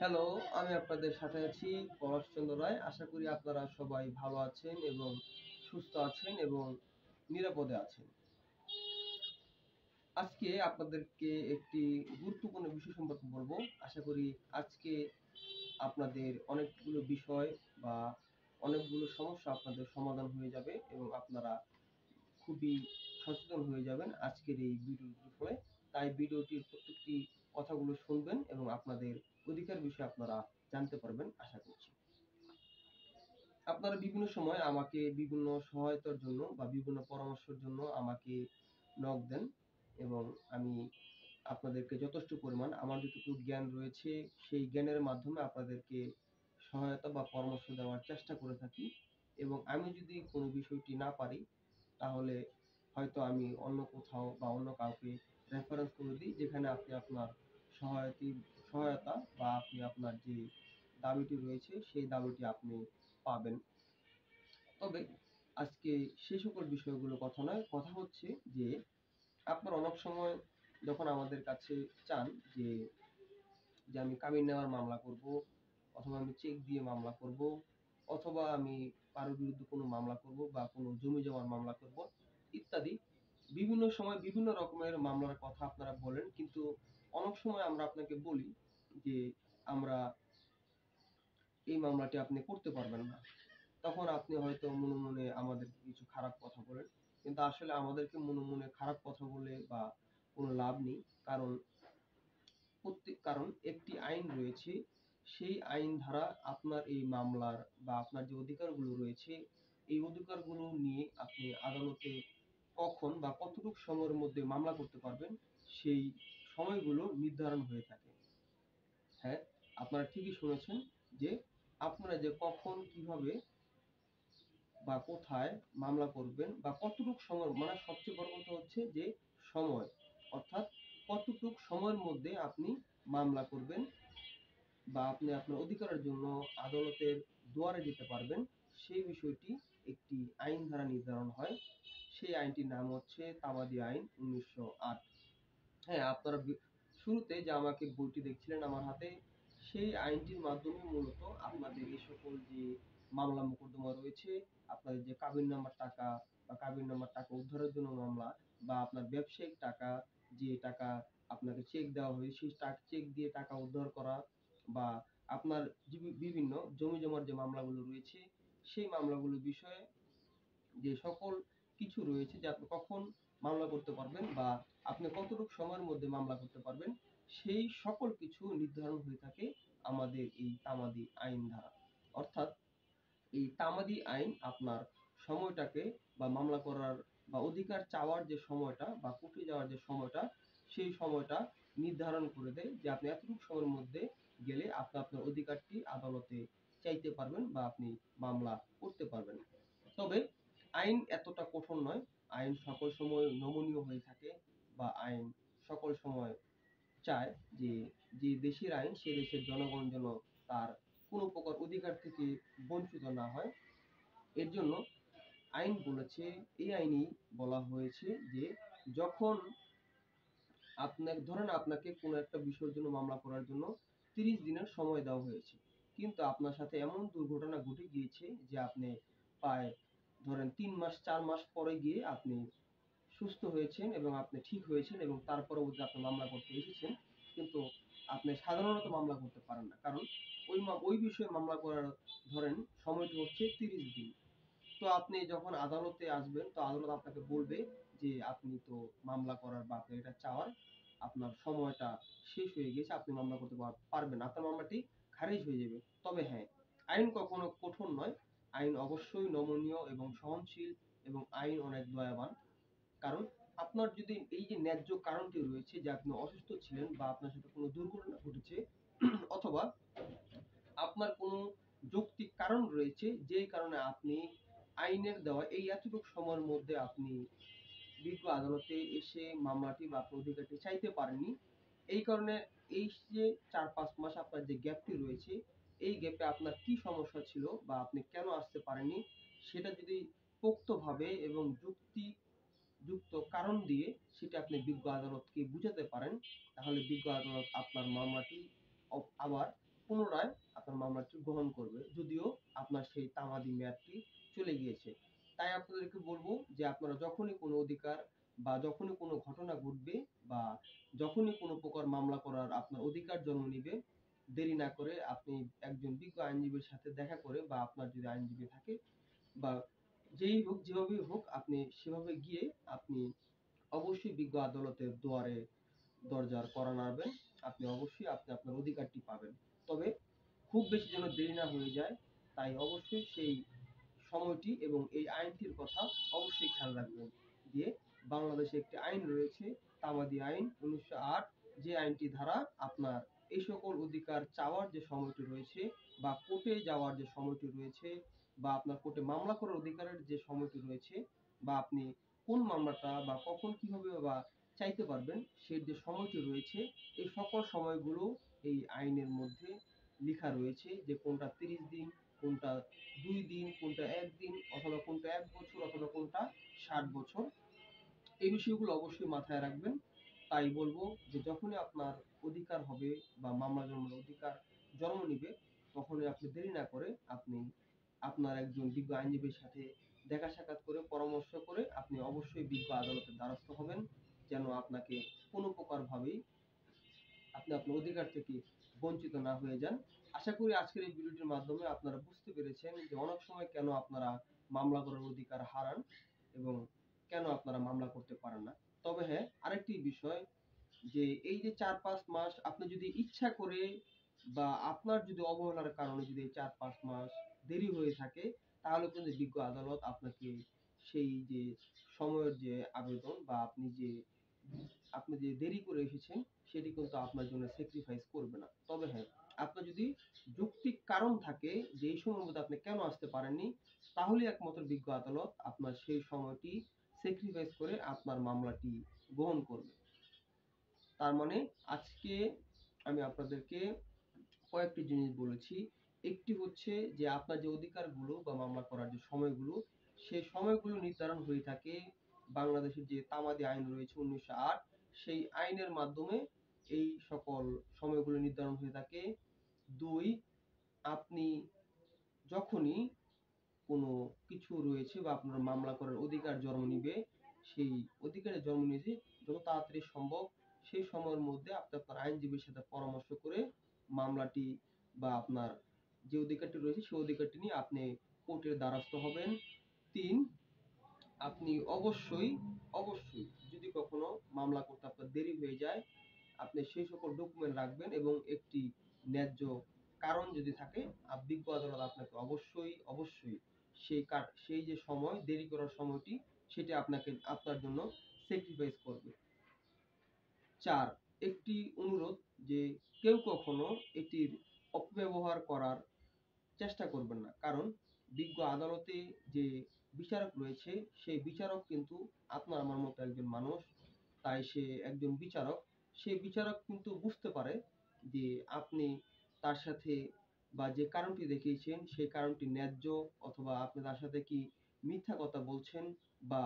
Hello, আমি আপনাদের সাথে আছি পলাশচন্দ্র রায়। আশা করি আপনারা সবাই ভালো আছেন এবং সুস্থ আছেন এবং নিরাপদে আছেন। আজকে আপনাদেরকে একটি গুরুত্বপূর্ণ বিষয় সম্পর্কে বলবো। আশা করি আজকে আপনাদের অনেকগুলো বিষয় বা অনেকগুলো সমস্যা আপনাদের সমাধান হয়ে যাবে এবং আপনারা খুবই সচেতন হয়ে যাবেন আজকের এই ভিডিওটির ফলে। তাই ভিডিওটির প্রত্যেকটি কথাগুলো শুনবেন এবং আপনাদের অধিকার বিষয়ে আপনারা জানতে পারবেন আশা করছি। আপনারা বিভিন্ন সময় আমাকে বিভিন্ন সহায়তার জন্য বা বিভিন্ন পরামর্শের জন্য আমাকে নক দেন এবং আমি আপনাদেরকে যথেষ্ট পরিমাণ আমার যতটুকু জ্ঞান রয়েছে সেই জ্ঞানের মাধ্যমে আপনাদেরকে সহায়তা বা পরামর্শ দেওয়ার চেষ্টা করে থাকি এবং আমি যদি কোনো বিষয়টি না পারি তাহলে হয়তো আমি অন্য কোথাও বা অন্য কাউকে রেফারেন্স করে দিই, যেখানে আপনি আপনার সহায়তা বা আপনি আপনার যে দাবিটি রয়েছে সেই দাবিটি আপনি পাবেন। তবে আজকে সেই সকল বিষয়গুলো কথা নয়, কথা হচ্ছে যে আপনার অনেক সময় যখন আমাদের কাছে চান যে আমি কাবিন নেওয়ার মামলা করব, অথবা আমি চেক দিয়ে মামলা করব, অথবা আমি কারোর বিরুদ্ধে কোনো মামলা করব বা কোনো জমি জমার মামলা করব ইত্যাদি বিভিন্ন সময় বিভিন্ন রকমের মামলার কথা আপনারা বলেন, কিন্তু অনেক সময় আমরা আপনাকে বলি যে আমরা এই মামলাটি আপনি করতে পারবেন না। তখন আপনি হয়তো মনে মনে আমাদেরকে কিছু খারাপ কথা বলেন, কিন্তু আসলে আমাদেরকে মনে মনে খারাপ কথা বলে বা কোনো লাভ নেই। কারণ একটি আইন রয়েছে, সেই আইন ধারা আপনার এই মামলার বা আপনার যে অধিকারগুলো রয়েছে এই অধিকারগুলো নিয়ে আপনি আদালতে কখন বা কতটুকু সময়ের মধ্যে মামলা করতে পারবেন সেই সময়গুলো নির্ধারণ হয়ে থাকে। হ্যাঁ, আপনারা ঠিকই শুনেছেন যে আপনারা যে কখন কিভাবে বা কোথায় মামলা করবেন বা কতটুক সময়, মানে সবচেয়ে বড় কথা হচ্ছে যে সময়, অর্থাৎ কতটুক সময়ের মধ্যে আপনি মামলা করবেন বা আপনি আপনার অধিকারের জন্য আদালতের দুয়ারে যেতে পারবেন সেই বিষয়টি একটি আইন দ্বারা নির্ধারণ হয়। সেই আইনটির নাম হচ্ছে তামাদি আইন 1908। হ্যাঁ, আপনারা শুরুতে যে আমাকে বইটি দেখছিলেন আমার হাতে, সেই আইনটির মাধ্যমে মূলত আপনাদের এই সকল যে মামলা মোকদ্দমা রয়েছে, আপনাদের যে কাবিন নামার টাকা বা কাবিন নামার টাকা উদ্ধারের জন্য মামলা, বা আপনার ব্যবসায়িক টাকা, যে টাকা আপনাকে চেক দেওয়া হয়েছে সেই চেক দিয়ে টাকা উদ্ধার করা, বা আপনার বিভিন্ন জমি জমার যে মামলাগুলো রয়েছে সেই মামলাগুলোর বিষয়ে যে সকল কিছু রয়েছে যে আপনি কখন মামলা করতে পারবেন বা আপনি কতটুকু সময়ের মধ্যে মামলা করতে পারবেন সেই সকল কিছু নির্ধারণ হয়ে থাকে আমাদের এই তামাদি আইন দ্বারা। অর্থাৎ এই তামাদি আইন আপনার সময়টাকে বা মামলা করার বা অধিকার চাওয়ার যে সময়টা বা কোর্টে যাওয়ার যে সময়টা সেই সময়টা নির্ধারণ করে দেয় যে আপনি এতটুকু সময়ের মধ্যে গেলে আপনি আপনার অধিকারটি আদালতে চাইতে পারবেন বা আপনি মামলা করতে পারবেন। তবে আইন এতটা কঠোর নয়, আইন সকল সময় নমনীয় হয়ে থাকে বা আইন সকল সময় চায় যে যে দেশের আইন সে দেশের জনগণ যেন তার কোনো প্রকার অধিকার থেকে বঞ্চিত না হয়। এর জন্য আইন বলেছে, এই আইনেই বলা হয়েছে যে যখন ধরেন আপনাকে কোনো একটা বিষয়ের জন্য মামলা করার জন্য 30 দিনের সময় দেওয়া হয়েছে, কিন্তু আপনার সাথে এমন দুর্ঘটনা ঘটে গিয়েছে যে আপনি প্রায় ধরেন 3 মাস 4 মাস পরে গিয়ে আপনি সুস্থ হয়েছেন এবং আপনি ঠিক হয়েছেন এবং তার পরবর্তীতে আপনি মামলা করতে এসেছেন, কিন্তু আপনি সাধারণত মামলা করতে পারেন না, কারণ ওই বিষয়ে মামলা করার ধরেন সময়টি হচ্ছে 30 দিন। তো আপনি যখন আদালতে আসবেন তো আদালত আপনাকে বলবে যে আপনি তো মামলা করার বা আপনার এটা চাওয়ার আপনার সময়টা শেষ হয়ে গেছে, আপনি মামলা করতে পারবেন না, আপনার মামলাটি খারিজ হয়ে যাবে। তবে হ্যাঁ, আইন কখনো কঠোর নয়, আইন অবশ্যই নমনীয় এবং সহনশীল এবং আইন অনেক দয়াবান। কারণ আপনার যদি এই যে ন্যায্য কারণটি রয়েছে যে আপনি অসুস্থ ছিলেন বা আপনার সাথে কোনো দুর্ঘটনা ঘটেছে অথবা আপনার কোনো যৌক্তিক কারণ রয়েছে যেই কারণে আপনি আইনের দেওয়া এই এতটুকু সময়ের মধ্যে আপনি বিজ্ঞ আদালতে এসে মামলাটি বা আপনার অধিকারটি চাইতে পারেননি, এই কারণে এই যে 4-5 মাস আপনার যে গ্যাপটি রয়েছে এই গ্যাপে আপনার কি সমস্যা ছিল বা আপনি কেন আসতে পারেননি সেটা যদি পোক্তভাবে এবং যুক্ত কারণ দিয়ে সেটা আপনি বিজ্ঞ আদালতকে বুঝাতে পারেন, তাহলে বিজ্ঞ আদালত আপনার মামলাটি আবার পুনরায় আপনার মামলাটি গ্রহণ করবে, যদিও আপনার সেই তামাদি মেয়াদটি চলে গিয়েছে। তাই আপনাদেরকে বলবো যে আপনারা যখনই কোনো অধিকার বা যখনই কোনো ঘটনা ঘটবে বা যখনই কোনো প্রকার মামলা করার আপনার অধিকার জন্ম নিবে, দেরি না করে আপনি একজন বিজ্ঞ আইনজীবীর সাথে দেখা করে বা আপনার যদি আইনজীবী থাকে বা যেই হোক যেভাবেই হোক আপনি সেভাবে গিয়ে আপনি অবশ্যই বিজ্ঞ আদালতের দুয়ারে দরজার কড়া নাড়বেন। আপনি অবশ্যই আপনার অধিকারটি পাবেন। তবে খুব বেশি যেন দেরি না হয়ে যায়, তাই অবশ্যই সেই সময়টি এবং এই আইনটির কথা অবশ্যই খেয়াল রাখবেন। যে বাংলাদেশে একটি আইন রয়েছে, তামাদি আইন ১৯০৮, যে আইনটি দ্বারা আপনার এই সকল অধিকার চাওয়ার যে সময়টি রয়েছে বা কোর্টে যাওয়ার যে সময়টি রয়েছে বা আপনার কোর্টে মামলা করার অধিকারের যে সময়টি রয়েছে বা আপনি কোন মামলাটা বা কখন কিভাবে বা চাইতে পারবেন সেই যে সময়টি রয়েছে, এই সকল সময়গুলো এই আইনের মধ্যে লেখা রয়েছে যে কোনটা ৩০ দিন, কোনটা ২ দিন, কোনটা ১ দিন, অথবা কোনটা ১ বছর, অথবা কোনটা ৬০ বছর। এই বিষয়গুলো অবশ্যই মাথায় রাখবেন। তাই বলবো যে যখনই আপনার অধিকার হবে বা মামলা জমানোর অধিকার জন্ম নিবে, তখনই আপনি দেরি না করে আপনি আপনার একজন বিজ্ঞ আইনজীবীর সাথে দেখা সাক্ষাৎ করে পরামর্শ করে আপনি অবশ্যই বিজ্ঞ আদালতের দ্বারস্থ হবেন, যেন আপনাকে কোনো প্রকার ভাবেই আপনি আপনার অধিকার থেকে বঞ্চিত না হয়ে যান। আশা করি আজকের এই ভিডিওটির মাধ্যমে আপনারা বুঝতে পেরেছেন যে অনেক সময় কেন আপনারা মামলা করার অধিকার হারান এবং কেন আপনারা মামলা করতে পারেন না। তবে হ্যাঁ, আরেকটি বিষয়, যে এই যে ৪-৫ মাস আপনি যদি ইচ্ছা করে বা আপনার যদি অবহেলার কারণে যদি এই ৪-৫ মাস দেরি হয়ে থাকে, তাহলে কিন্তু বিজ্ঞ আদালত আপনাকে সেই যে সময়ের যে আবেদন বা আপনি যে দেরি করে এসেছেন সেটি কিন্তু আপনার জন্য স্যাক্রিফাইস করবে না। তবে হ্যাঁ, আপনার যদি যৌক্তিক কারণ থাকে যে এই সময়ের মধ্যে আপনি কেন আসতে পারেননি, তাহলে একমাত্র বিজ্ঞ আদালত আপনার সেই সময়টি স্যাক্রিফাইস করে আপনার মামলাটি গ্রহণ করবে। তার মানে আজকে আমি আপনাদেরকে কয়েকটি জিনিস বলেছি। একটি হচ্ছে যে আপনার যে অধিকারগুলো বা মামলা করার যে সময়গুলো, সেই সময়গুলো নির্ধারণ হয়ে থাকে বাংলাদেশের যে তামাদি আইন রয়েছে ১৯০৮, সেই আইনের মাধ্যমে এই সকল সময়গুলো নির্ধারণ হয়ে থাকে। ২, আপনি যখনই কোনো কিছু রয়েছে বা আপনার মামলা করার অধিকার জন্ম নিবে, সেই অধিকারের জন্ম নিতে যত তাড়াতাড়ি সম্ভব সেই সময়ের মধ্যে আপনি আপনার আইনজীবীর সাথে পরামর্শ করে মামলাটি বা আপনার যে অধিকারটি রয়েছে সেই অধিকারটি নিয়ে আপনি কোর্টের দ্বারস্থ হবেন। ৩, আপনি অবশ্যই যদি কখনো মামলা করতে আপনার দেরি হয়ে যায়, আপনি সেই সকল ডকুমেন্ট রাখবেন এবং একটি ন্যায্য কারণ যদি থাকে, বিজ্ঞ আদালত আপনাকে অবশ্যই সেই যে সময় দেরি করার সময়টি সেটি আপনার জন্য স্যাক্রিফাইস করবে। ৪, একটি অনুরোধ, যে কেউ কখনো এটির অপব্যবহার করার চেষ্টা করবেন না। কারণ বিজ্ঞ আদালতে যে বিচারক রয়েছে সেই বিচারক কিন্তু আপনার আমার মতো একজন মানুষ। তাই সে একজন বিচারক, সেই বিচারক কিন্তু বুঝতে পারে যে আপনি তার সাথে বা যে কারণটি দেখিয়েছেন সেই কারণটি ন্যায্য, অথবা আপনি তার সাথে কি মিথ্যা কথা বলছেন বা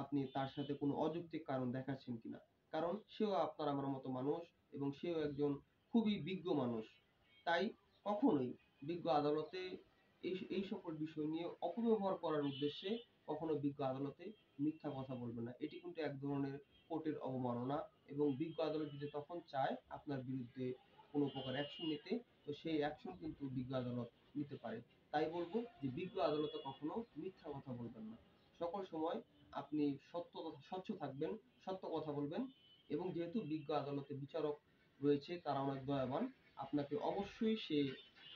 আপনি তার সাথে কোনো অযৌক্তিক কারণ দেখাচ্ছেন কিনা। কারণ সেও আপনার আমার মতো মানুষ এবং সেও একজন খুবই বিজ্ঞ মানুষ। তাই কখনোই বিজ্ঞ আদালতে এই সকল বিষয় নিয়ে অপব্যবহার করার উদ্দেশ্যে কখনো বিজ্ঞ আদালতে মিথ্যা কথা বলবে না। এটি কিন্তু এক ধরনের কোর্টের অবমাননা এবং বিজ্ঞ আদালত যদি তখন চায় আপনার বিরুদ্ধে কোনো প্রকার অ্যাকশন নিতে, তো সেই অ্যাকশন কিন্তু বিজ্ঞ আদালত নিতে পারে। তাই বলবো যে বিজ্ঞ আদালতে কখনো মিথ্যা কথা বলবেন না। সকল সময় আপনি স্বচ্ছ থাকবেন, সত্য কথা বলবেন এবং যেহেতু বিজ্ঞ আদালতে বিচারক রয়েছে তারা অনেক দয়াবান, আপনাকে অবশ্যই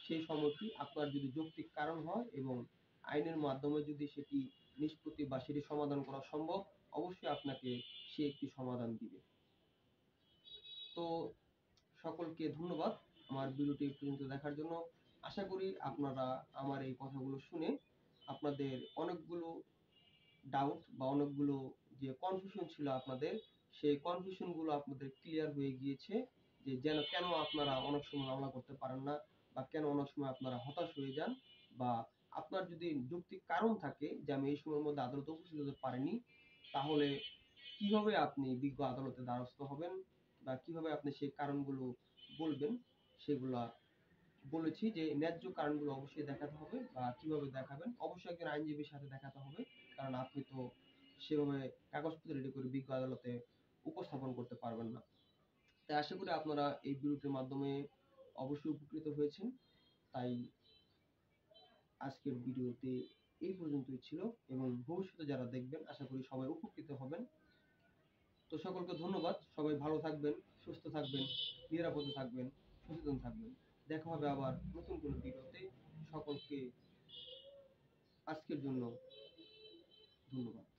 সেই সময়টি আপনার যদি যৌক্তিক কারণ হয় এবং আইনের মাধ্যমে যদি সেটি নিষ্পত্তি বা সেটি সমাধান করা সম্ভব, অবশ্যই আপনাকে সে একটি সমাধান দিবে। তো সকলকে ধন্যবাদ আমার ভিডিওটি এই পর্যন্ত দেখার জন্য। আশা করি আপনারা আমার এই কথাগুলো শুনে আপনাদের অনেকগুলো ডাউট বা অনেকগুলো যে কনফিউশন ছিল আপনাদের, সেই কনফিউশন গুলো আপনাদের ক্লিয়ার হয়ে গিয়েছে, যে কেন আপনারা অনেক সময় মামলা করতে পারেন না বা কেন অনেক সময় আপনারা হতাশ হয়ে যান, বা আপনার যদি যৌক্তিক কারণ থাকে যে আমি এই সময়ের মধ্যে আদালতে উপস্থিত হতে পারিনি, তাহলে কিভাবে আপনি বিজ্ঞ আদালতের দ্বারস্থ হবেন বা কিভাবে আপনি সেই কারণগুলো বলবেন, সেগুলা বলেছি যে ন্যায্য কারণগুলো অবশ্যই দেখাতে হবে, বা কিভাবে দেখাবেন অবশ্যই একজন আইনজীবীর সাথে দেখাতে হবে, কারণ আপনি তো সেভাবে কাগজপত্র রেডি করে বিজ্ঞ আদালতে উপস্থাপন করতে পারবেন না। তাই আশা করি আপনারা এই ভিডিওটির মাধ্যমে অবশ্যই উপকৃত হয়েছেন। তাই আজকের ভিডিওতে এই পর্যন্তই ছিল, এবং ভবিষ্যতে যারা দেখবেন আশা করি সবাই উপকৃত হবেন। তো সকলকে ধন্যবাদ। সবাই ভালো থাকবেন, সুস্থ থাকবেন, নিরাপদে থাকবেন, সচেতন থাকবেন। দেখা হবে আবার নতুন কোনো ভিডিওতে। সকলকে আজকের জন্য ধন্যবাদ।